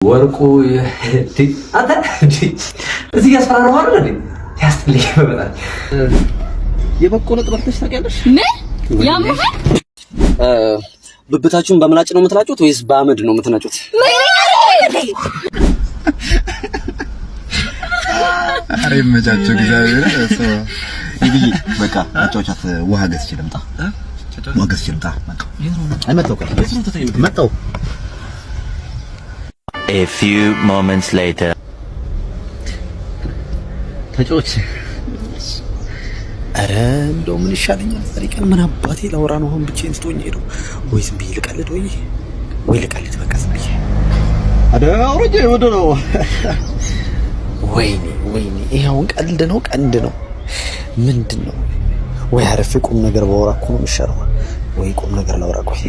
ወርቁ አንተ እዚህ ያስፈራራው አይደል እንዴ? ያስጥልኝ በመጣ የበቆሎ ጥበርተሽ ታውቂያለሽ? ያምህ ብብታችሁን በምላጭ ነው የምትላጩት ወይስ በአመድ ነው የምትናጩት? አሬ መጫቸው እግዚአብሔር እሱ ይብይ በቃ አጫውቻት ውሃ ገዝቼ ልምጣ። ውሃ ገዝቼ ልምጣ። መጣው A few moments later. ተጫውች አረ እንደው ምን ይሻለኛል? ታሪካን ምን አባቴ ላውራ ነው አሁን ብቻዬን ስትሆኝ ሄዶ ወይስ ቢ ልቀልድ ወይ ልቀልድ በቃ ዝም ብዬ አረ አውርጄ ወደ ነው ወይኔ ይሄውን ቀልድ ነው ምንድነው? ወይ አረፍ ቁም ነገር ባወራ እኮ ነው የሚሻለው። ወይ ቁም ነገር ላውራ ቆይ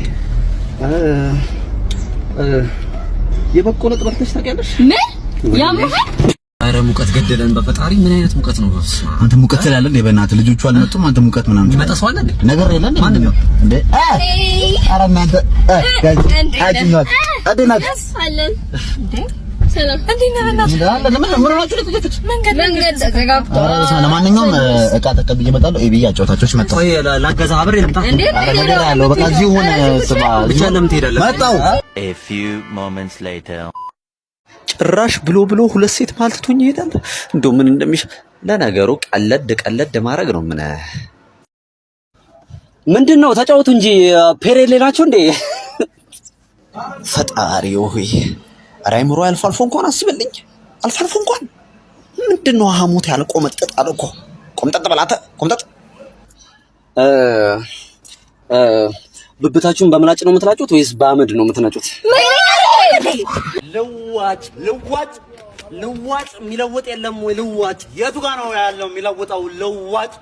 የበቆሎ ጥበርተሽ ታውቂያለሽ? ያምህ አረ ሙቀት ገደለን በፈጣሪ። ምን አይነት ሙቀት ነው? አንተ ሙቀት ትላለህ እንዴ? በእናትህ ልጆቹ አልመጡም። አንተ ሙቀት ምናምን ይመጣ ሰው አለ እንዴ? ነገር የለም እንዴ? ማንነው እንዴ? አረ እናንተ አድናት አለን እንዴ? ሰላም እንዴ? ምን ሆናችሁ ልትገፉት? መንገድ ተጋብቶ ለማንኛውም እቃ ተቀብዬ እመጣለሁ። ኤቢ አጫውታቾች መጣሁ። ቆይ ላገዛ አብሬ ልምጣ። አረ ነገር ያለው በቃ እዚህ ሆነ ስማ ብቻ ለምን ትሄዳለህ? መጣሁ። A few moments later. ጭራሽ ብሎ ሁለት ሴት ማለት ትቶኝ ይሄዳል። እንደው ምን እንደሚሽ ለነገሩ ቀለድ ማድረግ ነው። ምንድነው? ተጫወቱ እንጂ ፔሬድ ላይ ናችሁ እንዴ? ፈጣሪ ሆይ ኧረ አይምሮ አልፎ እንኳን አስብልኝ። አልፎ እንኳን ምንድነው ሐሞት ያልቆመጠጥ አለ እኮ። ቆምጠጥ በላተ ቆምጠጥ። ብብታችሁን በምላጭ ነው የምትላጩት ወይስ በአመድ ነው የምትናጩት? ልዋጭ የሚለውጥ የለም ወይ? ልዋጭ የቱ ጋር ነው ያለው የሚለውጠው? ልዋጭ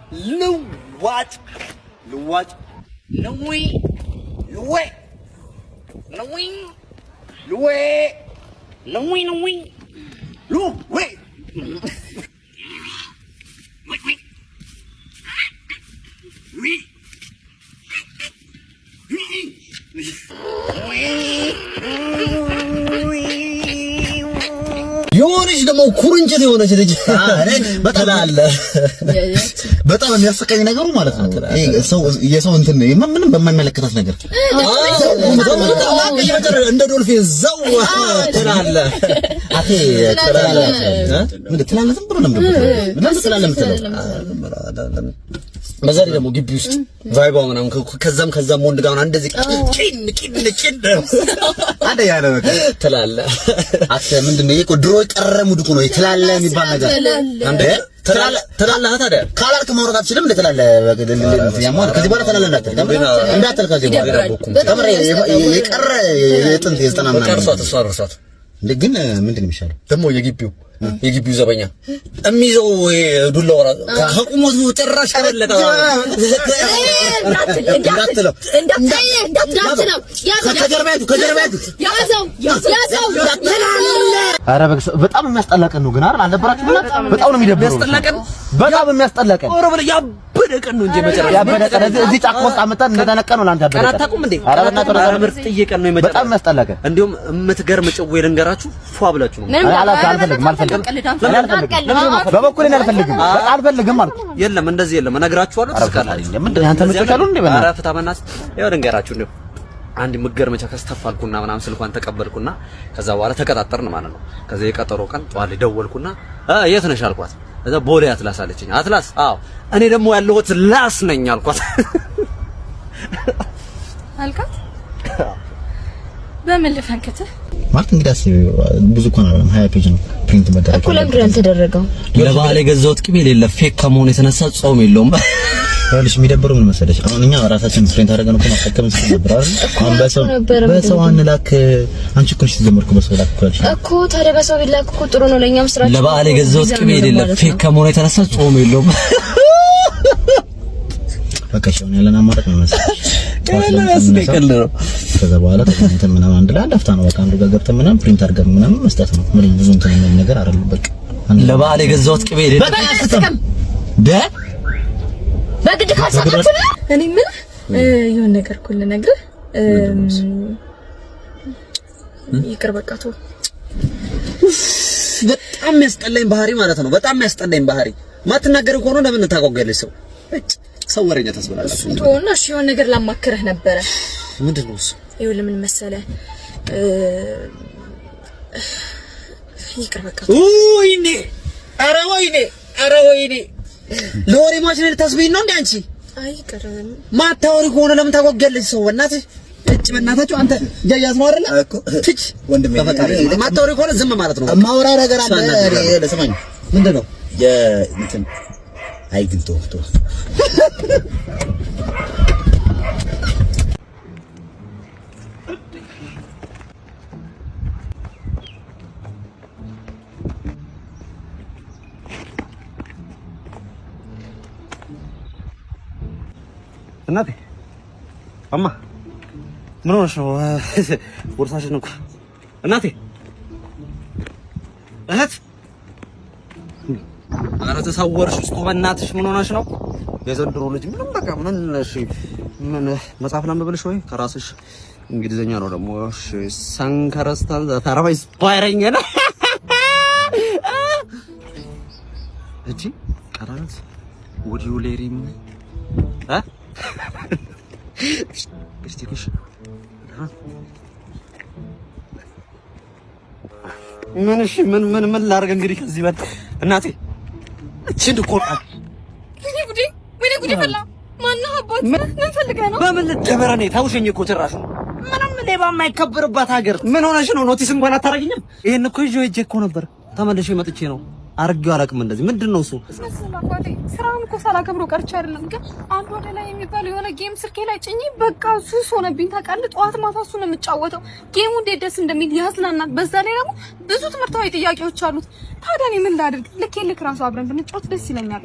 የሆነች ደግሞ ኩርንችት የሆነች ልጅ በጣም የሚያስቀኝ ነገሩ ማለት ነው። የሰው እንትን ምንም በማይመለከታት ነገር እንደ ዶልፊን ዘው ትላለህ። አቴ ትላለህ ዝም ብሎ ነው የምትለው። በዛ ላይ ደግሞ ግቢ ውስጥ ቫይባው ምናምን ከዛም ወንድ ጋር እንደዚህ ቂን አንተ ያለ በቃ ትላለህ። አተ ምንድነው ይሄ? ድሮ የቀረ ሙድ እኮ ነው ትላለህ የሚባል ነገር አንተ ትላለህ። ታዲያ ካላልክ ማውራት አትችልም እንዴ? ትላለህ ያማል። ከዚህ በኋላ ትላለህ እንዳትል ከዚህ በኋላ ተምሬ የቀረ የጥንት የዘጠና ምናምን እርሷት እንዴ። ግን ምንድነው የሚሻለው ደግሞ የግቢው ዘበኛ እሚይዘው ዱላው ራሱ ከቁመቱ ጭራሽ ከበለጠ እንዳትለው ከጀርባቱ ያዘው ኧረ በጣም የሚያስጠላ ቀን ነው ግን አይደል? አልነበራችሁም? በጣም ነው የሚደብረው። በጣም የሚያስጠላ ቀን ኦሮ በለ ያበደ ቀን ነው እንጂ መጨረሻ ያበደ ቀን እዚህ ጫካ ውስጥ አመጣን እንደተነቀ ነው ላንተ ያበደ ቀን አታውቁም እንዴ? ኧረ በእናትህ ምርጥ ጥየቀን ነው የመጨረሻ። በጣም የሚያስጠላ ቀን እንዲሁም የምትገርም ጭዌ ልንገራችሁ ፏ ብላችሁ ነው። በበኩሌ አልፈልግም አልኩ። የለም እንደዚህ የለም እነግራችኋለሁ። ትስቃላችሁ። ምንድን ነው አንተ መጨረሻሉ እንዴ? ኧረ ፍታ በእናትህ ይኸው ልንገራችሁ ነው። አንድ ምገር መቻ ከስተፋልኩና ምናምን ስልኳን ተቀበልኩና ከዛ በኋላ ተቀጣጠርን ማለት ነው። ከዛ የቀጠሮ ቀን ጧል ደወልኩና የት ነሽ አልኳት። ከዛ ቦሌ አትላስ አለችኝ። አትላስ? አዎ። እኔ ደግሞ ያለሁት ላስ ነኝ አልኳት። አልካት በምን ልፈንክትህ ማለት እንግዲህ ብዙ እኮ ነው 20 ፔጅ ነው ፕሪንት መደረግ እኮ ለምን ያልተደረገው? ለበዓል የገዛሁት ቅቤ የሌለ ፌክ ከመሆኑ የተነሳ ጾም የለውም። ታዲያ የሚደብረው ምን መሰለሽ? አሁን እኛ ራሳችን ፕሪንት አድርገን እኮ ማስከተም ነበር አይደል? አሁን በሰው አንላክ። አንቺ እኮ ስትጀምርኩ በሰው ላክ እኮ ታዲያ በሰው ቢላክ እኮ ጥሩ ነው ለኛም ስራችን። ለበዓል የገዛሁት ቅቤ የሌለ ፌክ ከመሆኑ የተነሳ ጾም የለውም። በቃ ሻውን ያለን አማራጭ ነው መሰለሽ ነው። ከዛ በኋላ እንትን ምናምን አንድ ላይ አፍታ ነው በቃ አንዱ ጋር ገብተን ምናምን ፕሪንት አድርገን ምናምን መስጠት ነው። ምን ብዙ እንትን ነገር አይደለም። በቃ ለበዓል የገዛሁት ቅቤ የሌለ በግድ ካሳካችሁ እኔ ምን የሆነ ነገር እኮ ልነግርህ ይቅር በቃ ተው በጣም ያስጠላኝ ባህሪ ማለት ነው። በጣም ያስጠላኝ ባህሪ ማትናገር ከሆነ ለምን ታቆጋለሽ? ሰው ወሬኛ ታስበላለሽ። እንደሆነ እሺ የሆነ ነገር ላማክረህ ነበረ። ምንድነው እሱ? ይኸው ለምን መሰለህ ይቅር በቃ። ወይኔ ኧረ ወይኔ ለወሬ ማሽን ልታስበኝ ነው እንዴ አንቺ? አይ ይቅር ማታወሪ ከሆነ ለምን ታቆጋለሽ? ሰው በእናትህ እጭ በእናታችሁ አንተ ጃያዝ ነው አይደለ እኮ ትች ወንድሜ በፈጣሪ ማታወሪ ከሆነ ዝም ማለት ነው። ማውራ ነገር አለ ለሰማኝ ምንድነው የእንትን አይ ግን ቶቶ እናቴ አማ ምን ሆነሽ ነው? ቦርሳሽን እንኳን እናቴ እህት ኧረ ተሰወርሽ ውስጥ በእናትሽ ምን ሆነሽ ነው? የዘንድሮ ልጅ ምንም በቃ ምን እሺ ምን መጽሐፍ ላንብብልሽ ወይ ከራስሽ እንግሊዘኛ ነው ደግሞ እሺ ሳንከረስታል ታራባይስ ባይረኝ ነው እጂ ቀራንት would you let him እስቲክሽ ምን እሺ ምን ላድርግ እንግዲህ ከዚህ በል እናቴ እቺን ቆርጣ ወይኔ ጉዴ ፈላ ማነው አባት ምን ፈልገህ ነው? በምን ልትበረኔ ታውሽኝ እኮ ጭራሽ ምንም ሌባ የማይከበርባት ሀገር ምን ሆነሽ ነው? ኖቲስ እንኳን አታረጊኝም? ይሄን እኮ ይዤ ሂጅ እኮ ነበር ተመልሼ መጥቼ ነው አርጌው አላውቅም። እንደዚህ ምንድነው እሱ? ስራውን እኮ ሳላከብረው ቀርቼ አይደለም፣ ግን አንድ ወደ ላይ የሚባለው የሆነ ጌም ስልኬ ላይ ጭኝ በቃ ሱስ ሆነብኝ ታውቃለህ። ጠዋት ማታ እሱን ነው የምጫወተው። ጌሙ እንዴት ደስ እንደሚል ያዝናናል። በዛ ላይ ደግሞ ብዙ ትምህርታዊ ጥያቄዎች አሉት። ታዲያ እኔ ምን ላድርግ? ልክ ራሱ አብረን ብንጫወት ደስ ይለኛል።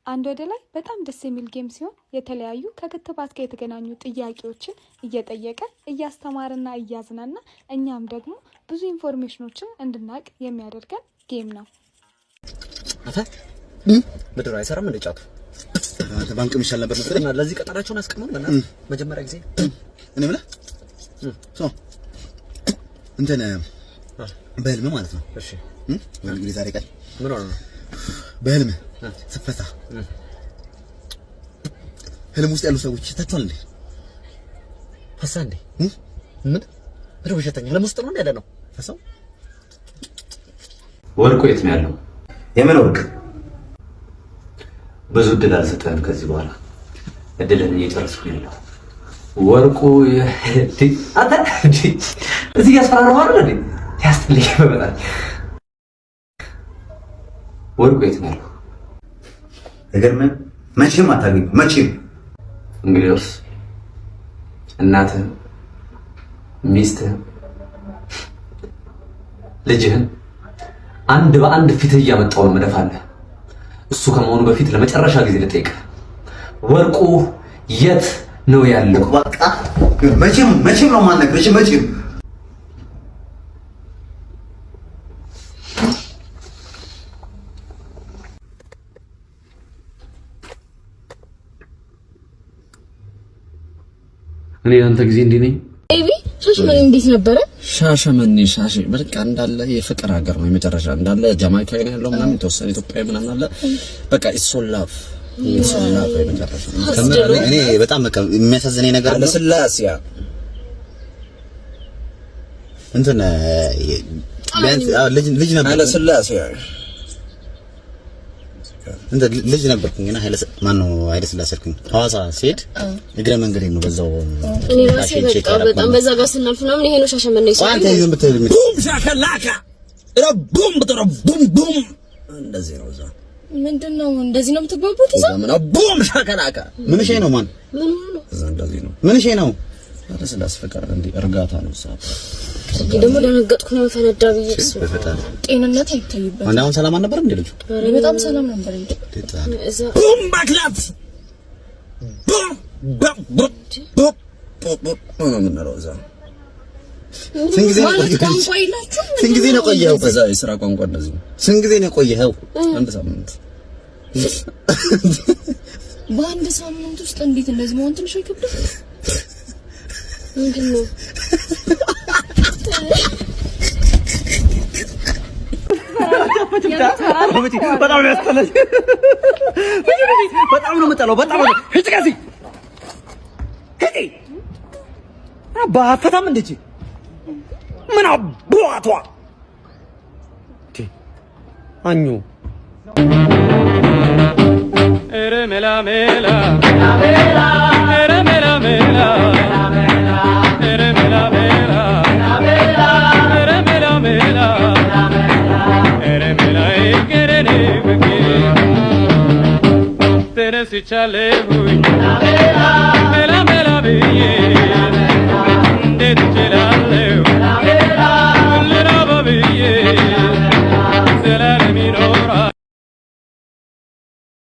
አንድ ወደ ላይ በጣም ደስ የሚል ጌም ሲሆን የተለያዩ ከክትባት ጋር የተገናኙ ጥያቄዎችን እየጠየቀ እያስተማረና እያዝናና እኛም ደግሞ ብዙ ኢንፎርሜሽኖችን እንድናቅ የሚያደርገን ጌም ነው። አታ ምድር አይሰራም እንደ ጫቱ ባንክ የሚሻል ነበር መሰለኝ። ለዚህ ቀጠራቸውን አስቀመጡ እና መጀመሪያ ጊዜ እኔ ማለት እንትን በህልም ማለት ነው። እሺ እንግዲህ ዛሬ ቀን ምን ሆነ ነው በህልም ስፈታ ህልም ውስጥ ያሉ ሰዎች ታቷል እንዴ? ፈሳ እንዴ? ምን ነው በሸተኛ ህልም ውስጥ ነው ያለ ነው ፈሳው። ወርቁ የት ነው ያለው? የምን ወርቅ? ብዙ እድል አልሰጠህም። ከዚህ በኋላ እድልን እየጨረስኩ ነው ያለው። ወርቁ አንተ እዚህ ያስፈራራው አይደል እንዴ? ያስጥልኝ በመጣ ወርቁ የት ነው ያለው? ነገር ምን መቼም አታገኙ መቼም። እንግዲያውስ እናትህ፣ ሚስትህ፣ ልጅህን አንድ በአንድ ፊትህ እያመጣው ነው መደፋለህ። እሱ ከመሆኑ በፊት ለመጨረሻ ጊዜ ልጠይቅህ፣ ወርቁ የት ነው ያለው? በቃ መቼም ነው የማልነግርሽ መቼም። እኔ አንተ ጊዜ እንዴ ነኝ ኤቢ ሻሸመኔ እንዴት ነበረ? ሻሸመኔ በቃ እንዳለ የፍቅር ሀገር ነው። የመጨረሻ እንዳለ ጃማይካዊ ነው ያለው ምናምን የተወሰነ ኢትዮጵያዊ ምናምን አለ። በቃ ኢሶላፍ የመጨረሻ እኔ በጣም በቃ የሚያሳዝነኝ ነገር አለ። ስላሲያ እንትን ልጅ ነበር አለ ስላሲያ እንደ ልጅ ነበርኩኝ እና ኃይለ ስላሴ አልኩኝ። ሐዋሳ ሲሄድ እግረ መንገድ ነው በዛው እኔ ራሴ በጣም በዛ ጋር ስናልፍ ምናምን ይሄ ነው ሻሸመኔ ነው። አንተ ይዘን ብትል ቡም ሻከላካ ረቡም ቡም እንደዚህ ነው። እዛ ምንድነው እንደዚህ ነው የምትግባቡት? እዛ ምን ቡም ሻከላካ ምን እሺ ነው ማን ምን ነው እዛ እንደዚህ ነው ምን እሺ ነው ኃይለ ስላሴ ፍቅር እንዴ እርጋታ ነው። ደግሞ ደነገጥኩ ነው ፈነዳ ብዬ በፈጣሪ ጤንነት አይታይበት። አሁን ሰላም አልነበረም እንዴ ልጁ? በጣም ሰላም ነበር እንዴ? እዛ ቡም ባክላት ቡም ነው የምንለው እዛ። ስንት ጊዜ ነው ቆየኸው? በዛ የሥራ ቋንቋ እንደዚህ ነው። ስንት ጊዜ ነው ቆየኸው? አንድ ሳምንት። በአንድ ሳምንት ውስጥ እንዴት እንደዚህ መሆን ትንሽ አይከብድም? ምንድን ነው በጣም ነው ያስጠላኝ። በጣም ነው የምጠላው። በጣም ነው ሂጂ ከዚህ ሂጂ። አባፈታም እንደጂ ምን አባቷ አኙ ere mela mela mela mela ere mela mela mela ere mela mela mela ere mela mela ere mela ere ne beke tere si chale hui mela mela mela